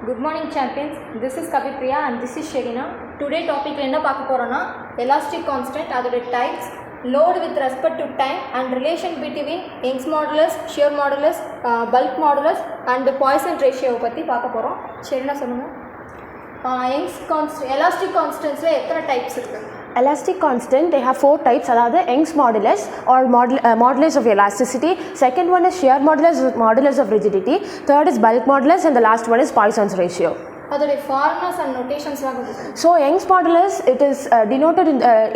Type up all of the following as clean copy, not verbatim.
Good morning champions. This is Kavipriya and this is Sherina. Today topic என்ன பார்க்க போறோம்னா elastic constant அதோட types, load with respect to time and relation between Young's modulus, shear modulus, bulk modulus and Poisson ratio பத்தி பார்க்க போறோம். Sherina சொல்லுங்க. Young's constant elastic constantsல எத்தனை types இருக்கு? Elastic constant, they have 4 types. Another Young's modulus or modulus of elasticity. Second one is shear modulus, modulus of rigidity. Third is bulk modulus, and the last one is Poisson's ratio. அதோட formulas and notations லாம் கொடுங்க. So Young's modulus, it is denoted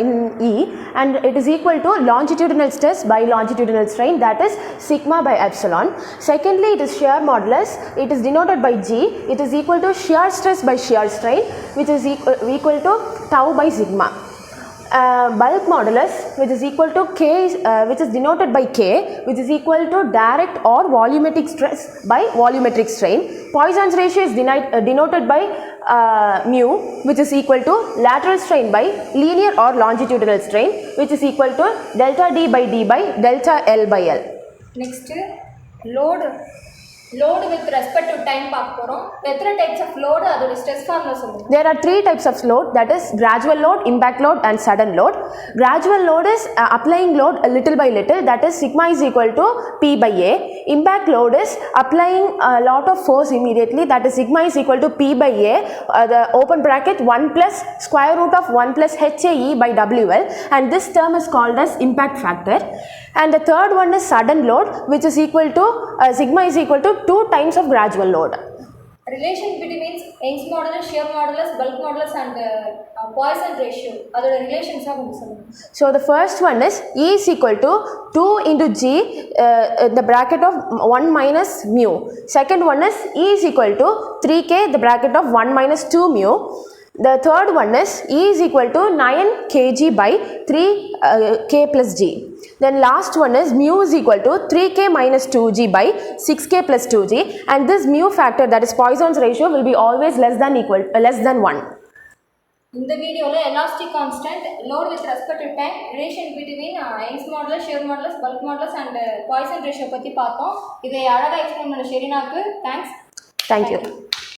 in E, and it is equal to longitudinal stress by longitudinal strain, that is sigma by epsilon. Secondly, it is shear modulus. It is denoted by G. It is equal to shear stress by shear strain, which is equal to tau by sigma. Bulk modulus, which is equal to K, which is denoted by K, which is equal to direct or volumetric stress by volumetric strain. Poisson's ratio is denoted by mu, which is equal to lateral strain by linear or longitudinal strain, which is equal to delta D by D by delta L by L. Next, load with respect to time பார்க்க போறோம். எத்தனை types of load அதோட stress formula சொல்லுங்க. There are 3 types of load, that is gradual load, impact load and sudden load. Gradual load is applying load little by little, that is sigma is equal to P by A. Impact load is applying a lot of force immediately, that is sigma is equal to P by A, the open bracket 1 plus square root of 1 plus HAE by WL, and this term is called as impact factor. And the third one is sudden load, which is equal to sigma is equal to 2 times of gradual load. Relation between Young's modulus, shear modulus, bulk modulus and Poisson ratio அதோட relations கொஞ்சம் சொல்லுங்க. So the first one is E is equal to 2 into G, the bracket of 1 minus mu. Second one is E is equal to 3K, the bracket of 1 minus 2 mu. The third one is E is equal to 9 kg by 3 K plus G. Then last one is mu is equal to 3K minus 2G by 6K plus 2G, and this mu factor, that is Poisson's ratio, will be always less than 1. இந்த வீடியோல elastic constant, load with respect to time, relation between Young's modulus, shear modulus, bulk modulus and poison ratio பத்தி பார்த்தோம். இதை அழகா explain பண்ண ஷெரினாக்கு thanks. Thank you.